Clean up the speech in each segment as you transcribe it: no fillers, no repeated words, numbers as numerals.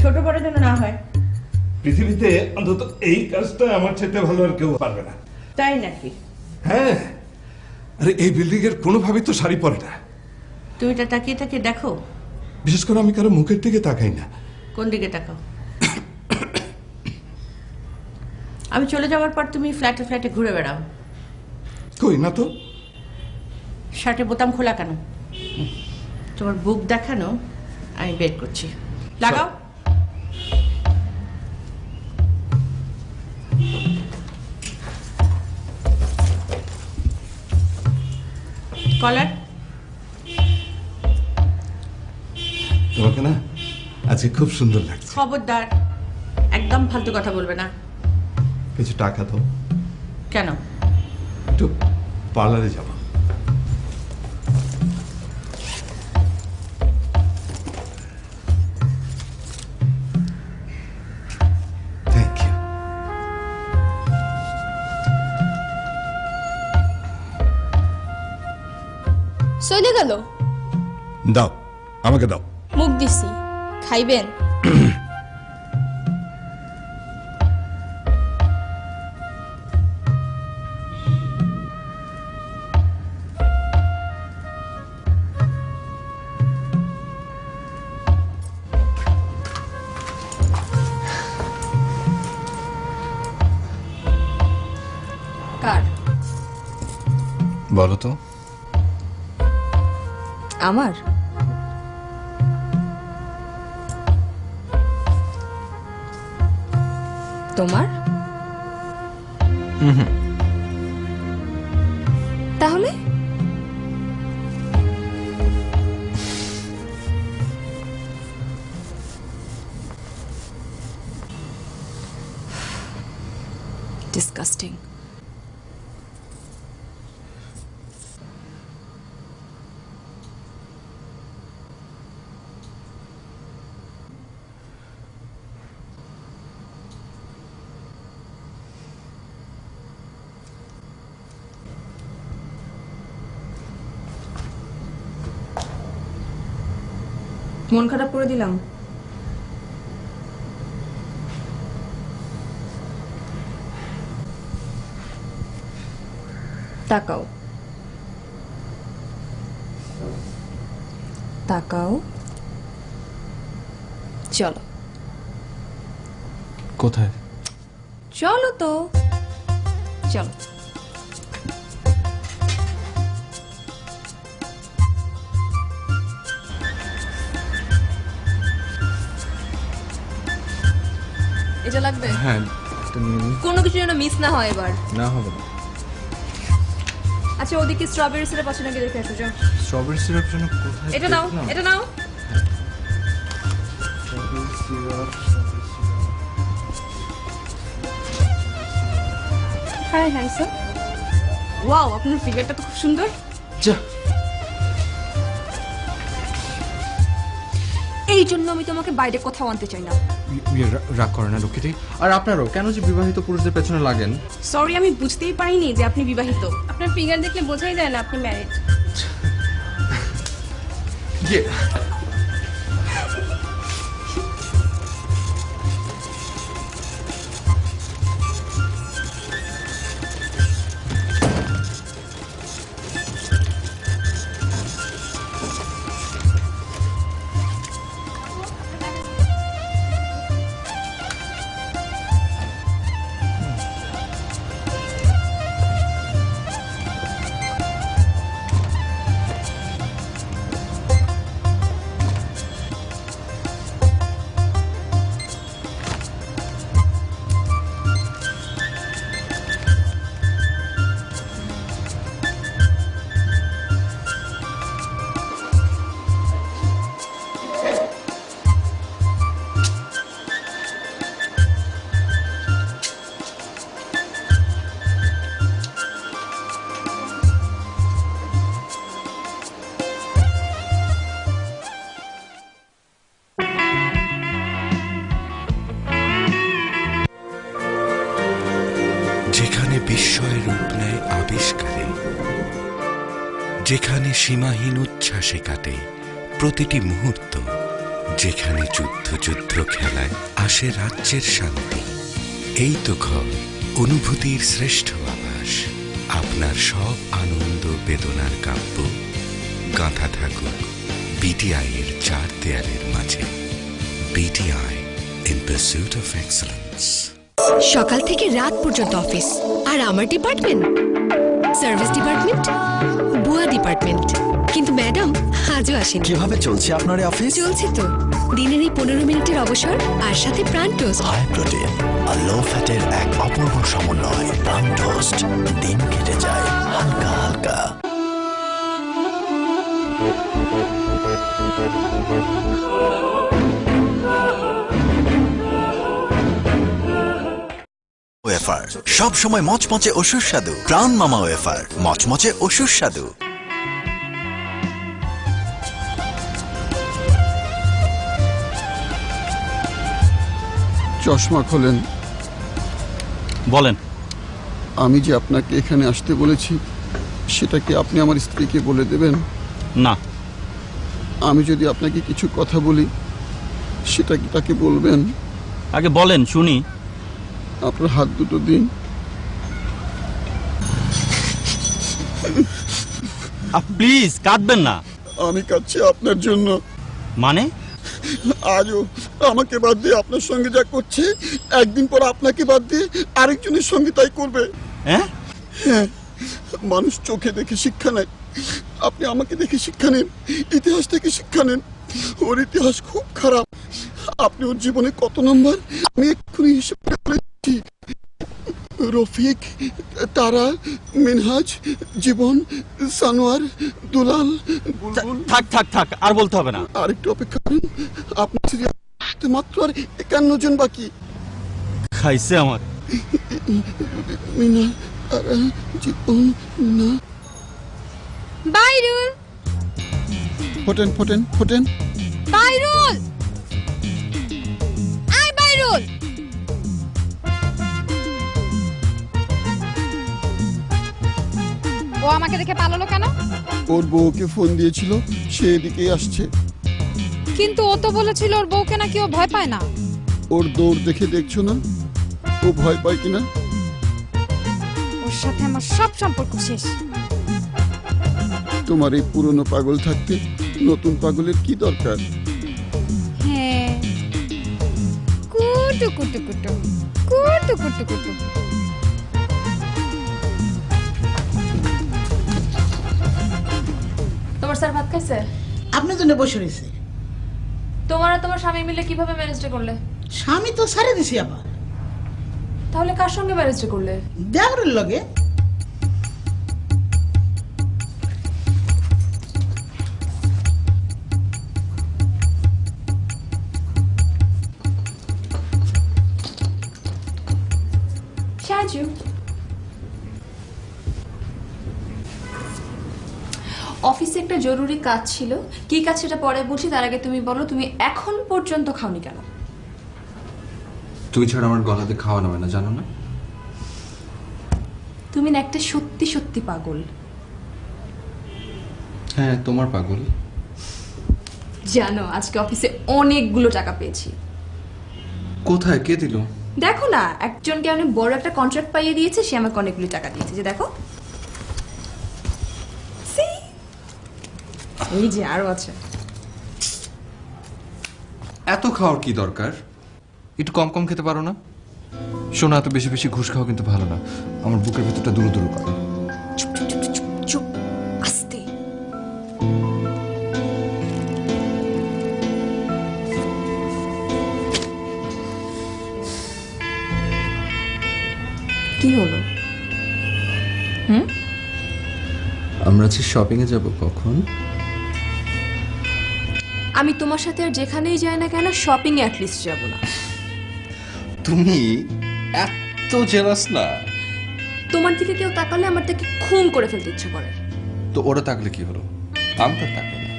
ছোট বড় যেন না হয়। পৃথিবীতে অন্তত এই কাজটা আমার চাইতে ভালো আর কেউ পারবে না। তাই নাকি? হ্যাঁ, আরে এই বিল্ডিং এর কোনোভাবেই তো শাড়ি পরে না। তুমি এটা তাকিয়ে তাকিয়ে দেখো। বিশেষ করে আমি কারো মুখের দিকে তাকাই না। কোন দিকে তাকাও? আমি চলে যাওয়ার পর তুমি ফ্ল্যাটে ফ্ল্যাটে ঘুরে বেড়াও। কই না তো। শার্টের বোতাম খোলা কেন? তোমার বুক দেখানো আমি বের করছি। লাগাও। কলার। তোমাকে না আজকে খুব সুন্দর লাগছে। খবরদার, একদম ফালতু কথা বলবে না। কিছু টাকা তো। কেন? একটু পার্লারে যাব। Thank you. চলে গেল। দাও, আমাকে দাও। মুখ দিছি, খাইবেন? কার? বলো তো। আমার। তোমার? তাহলে ডিসকাস্টিং। মন খারাপ করে দিলাম? তাকাও, তাকাও। চলো। কোথায়? চলো তো, চলো। এটা লাগবে? হ্যাঁ, এটা নিয়ে নিই। কোনো কিছু যেন মিস না হয় এবার। না হবে না। আচ্ছা, ওদিকে স্ট্রবেরি সিরাপ আছে নাকি দেখে আসো, যাও। স্ট্রবেরি সিরাপ জন্য কোথায়? এটা নাও, দেখলাম। এটা নাও। Strawberry syrup. Hi hi sir. Wow, আপনার ফিগারটা তো খুব সুন্দর। যা। এই জন্য আমি তোমাকে বাইরে কোথাও আনতে চাই না। রাগ করে না লক্ষ্মীটি। আর আপনারও কেন যে বিবাহিত পুরুষদের পেছনে লাগেন? সরি, আমি বুঝতেই পারিনি যে আপনি বিবাহিত। আপনার ফিগার দেখলে বোঝাই যায় না আপনি ম্যারিড। বিস্ময়ের রূপ নেয় আবিষ্কারে, যেখানে সীমাহীন উচ্ছ্বাসে কাটে প্রতিটি মুহূর্ত, যেখানে যুদ্ধ যুদ্ধ খেলায় আসে রাজ্যের শান্তি। এই তো ঘর, অনুভূতির শ্রেষ্ঠ আবাস। আপনার সব আনন্দ বেদনার কাব্য গাঁথা থাকুক বিটিআই এর 4 দেয়ালের মাঝে। BTI, in pursuit of excellence। সকাল থেকে রাত পর্যন্ত অফিস, আর আমার ডিপার্টমেন্ট সার্ভিস ডিপার্টমেন্ট, বুয়া ডিপার্টমেন্ট। কিন্তু ম্যাডাম আজও আসেনি। কিভাবে চলছে আপনার এই অফিস? চলছে তো, দিনের এই 15 মিনিটের অবসর আর সাথে প্রাণ টোস্ট। হাই প্রোটিন আর লো ফ্যাটের এক অপূর্ব সমন্বয়। প্রাণ টোস্ট, দিন কেটে যায় হালকা হালকা। ওয়েফার সব সময় মচমচে ও সুস্বাদু। প্রাণ মামা ওয়েফার, মচমচে ও সুস্বাদু। চশমা খোলেন। বলেন। আমি যে আপনাকে এখানে আসতে বলেছি সেটা কি আপনি আমার স্ত্রীকে বলে দেবেন? না। আমি যদি আপনাকে কিছু কথা বলি সেটা কি তাকে বলবেন? আগে বলেন শুনি। আপনার হাত দুটো দিন। প্লিজ কাঁদবেন না। আমি কাঁদছি আপনার জন্য। মানে? আজও আমাকে বাদ দিয়ে আপনার সঙ্গে যা করছে, একদিন পর আপনাকে বাদ দিয়ে আরেকজনের সঙ্গে তাই করবে। হ্যাঁ, মানুষ চোখে দেখে শিক্ষা নেয়, আপনি আমাকে দেখে শিক্ষা নেন, ইতিহাস থেকে শিক্ষা নেন। ওর ইতিহাস খুব খারাপ। আপনি ওর জীবনে কত নম্বর আমি এক্ষুনি হিসেব করে বলেছি। রফিক, তারা, মিনহাজ, জীবন, সানোয়ার, দুলাল, বুলবুল। থাক থাক থাক, আর বলতে হবে না। আরেকটু অপেক্ষা করুন, আপনার সিরিয়াল মাত্র আর 51 জন বাকি। খাইছে আমার। মিনা, জীবন, না। বাইরুল, ফোটেন ফোটেন ফোটেন। বাইরুল, আয় বাইরুল। ও আমাকে দেখে পালালো কেন? ওর বউকে ফোন দিয়েছিল, সে এদিকেই আসছে। কিন্তু ও তো বলেছিল ওর বউকে নাকি ও ভয় পায় না। ওর দৌড় দেখে দেখছো না ও ভয় পায় কিনা? ওর সাথে আমার সব সম্পর্ক শেষ। তোমার এই পুরনো পাগল থাকতে নতুন পাগলের কি দরকার? হ্যাঁ, কুটু কুটু কুটু কুটু কুটু কুটু। তোমার স্যার ভাত খাইছে? আপনার জন্য বসে রয়েছে। তোমার আর তোমার স্বামী মিলে কিভাবে ম্যানেজটা করলে? স্বামী তো সারে দিছি আবার। তাহলে কার সঙ্গে ম্যানেজটা করলে? দেওরের লগে। সাজু, অফিসে একটা জরুরি কাজ ছিল। কি কাজ সেটা পরে বলছি, তার আগে তুমি বলো তুমি এখন পর্যন্ত খাওনি কেন? তুই ছাড়া আমার গলাতে খাওয়া নামে না, জানো না? তুমি না একটা সত্যি সত্যি পাগল। হ্যাঁ, তোমার পাগল। জানো আজকে অফিসে অনেকগুলো টাকা পেয়েছি। কোথায়, কে দিল? দেখো না, একজনকে অনেক বড় একটা কন্ট্রাক্ট পাইয়ে দিয়েছে, সে আমাকে অনেকগুলো টাকা দিয়েছে। যে দেখো, এই যে আরো আছে। এত খাওয়ার কি দরকার? একটু কম কম খেতে পারো না? শোনো, এত বেশি বেশি ঘুষ খাওয়া কিন্তু ভালো না। আমার বুকের ভেতরটা দুরু দুরু করে। চুপ চুপ চুপ চুপ চুপ, আস্তে। কি হলো? আমরা যে শপিং এ যাব কখন? আমি তোমার সাথে আর যেখানেই যাই না কেন, শপিং এ অ্যাটলিস্ট যাব না। তুমি এত জেলাস না? তোমার দিকে কেউ তাকালে আমার তাকে খুন করে ফেলতে ইচ্ছে করে। তো ওরা তাকলে কি হলো? আমি তো তাকাই না,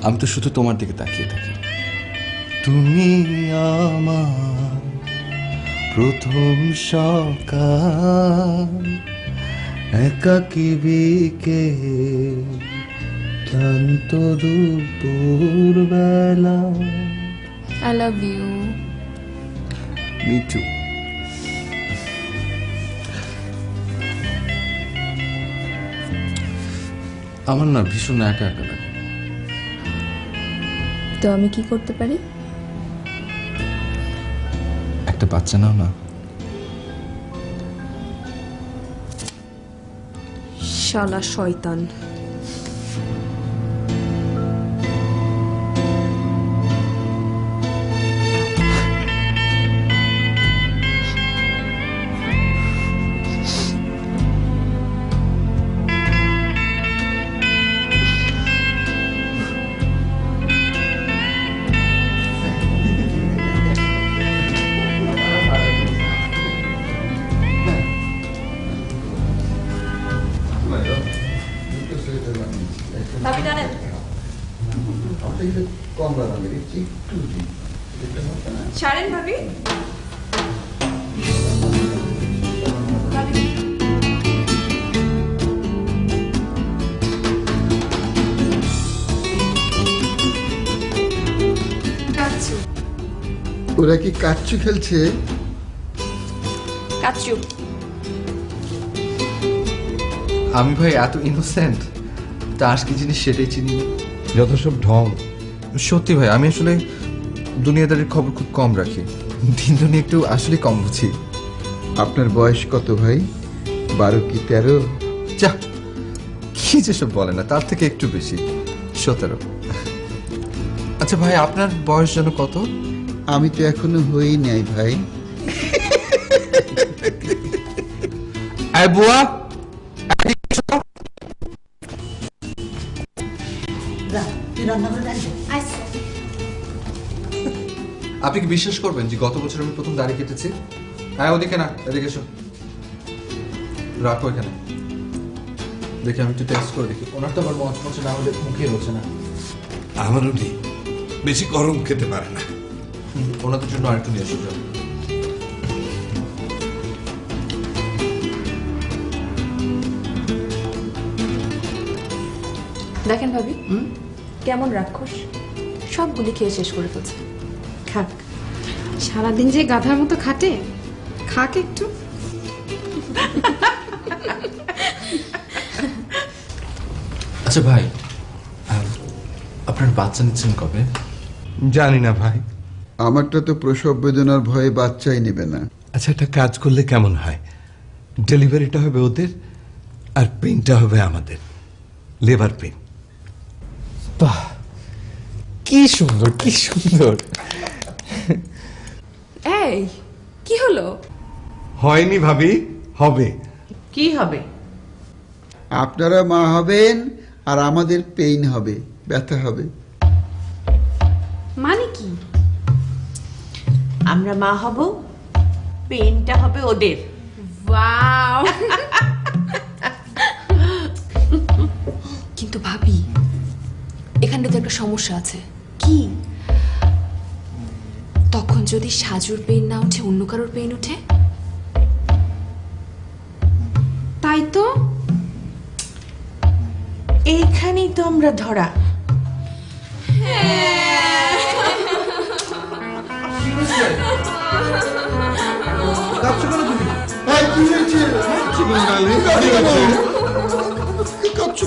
আমি তো শুধু তোমার দিকে তাকিয়ে থাকি। তুমি আমার প্রথম সকাল, একাকী বিকেল, ক্লান্ত দুপুর বেলা। I love you. Me too. আমার না ভীষণ একা একা লাগে। তো আমি কি করতে পারি? একটা বাচ্চা নাও না। শালা শয়তান। ভাবি জানেন ছাড়েন ভাবি। ওরা কি কাচ্চু খেলছে? কাচ্চু। আমি ভাই এত ইনোসেন্ট, চাষ কি জিনিস সেটাই চিনি না। যত সব ঢং। সত্যি ভাই, আমি আসলে দুনিয়াদারির খবর খুব কম রাখি, দিন দুনিয়া একটু আসলে কম বুঝি। আপনার বয়স কত ভাই? 12 কি 13? যা, কি যেসব বলে না, তার থেকে একটু বেশি, 17। আচ্ছা ভাই, আপনার বয়স যেন কত? আমি তো এখনো হই নাই ভাই। বুয়া, আপনি কি বিশ্বাস করবেন যে গত বছর আমি প্রথম দাড়ি কেটেছি? হ্যাঁ, ওদিকে না, এদিকে এসো। রাখো এখানে। দেখি আমি একটু টেস্ট করে দেখি। ওনার তো আবার মচমচে না হলে মুখে রোচে না। আমারও নেই, বেশি গরম খেতে পারে না। ওনাদের জন্য আরেকটু নিয়ে এসো। যাও। দেখেন ভাবি কেমন রাক্ষস, সবগুলি খেয়ে শেষ করে ফেলছে। খাক, সারাদিন যে গাধার মতো খাটে, খাক একটু। আচ্ছা ভাই, আপনার বাচ্চা নিচ্ছেন কবে? জানি না ভাই। আমারটা তো প্রসব বেদনার ভয়ে বাচ্চাই নেবে না। আচ্ছা, একটা কাজ করলে কেমন হয়? ডেলিভারিটা হবে ওদের আর পেনটা হবে আমাদের, লেবার পেন। বাহ, কি সুন্দর, কি সুন্দর। এই কি হলো? হয়নি ভাবি, হবে। কি হবে? আপনারা মা হবেন আর আমাদের পেইন হবে, ব্যথা হবে। মানে কি? আমরা মা হব, পেনটা হবে ওদের। ওয়াও। কিন্তু ভাবি, এখানে তো একটা সমস্যা আছে। কি? তখন যদি সাজুর পেইন না উঠে অন্য কারোর পেইন উঠে? তাই তো, এইখানেই তো আমরা ধরা। কাচ্চু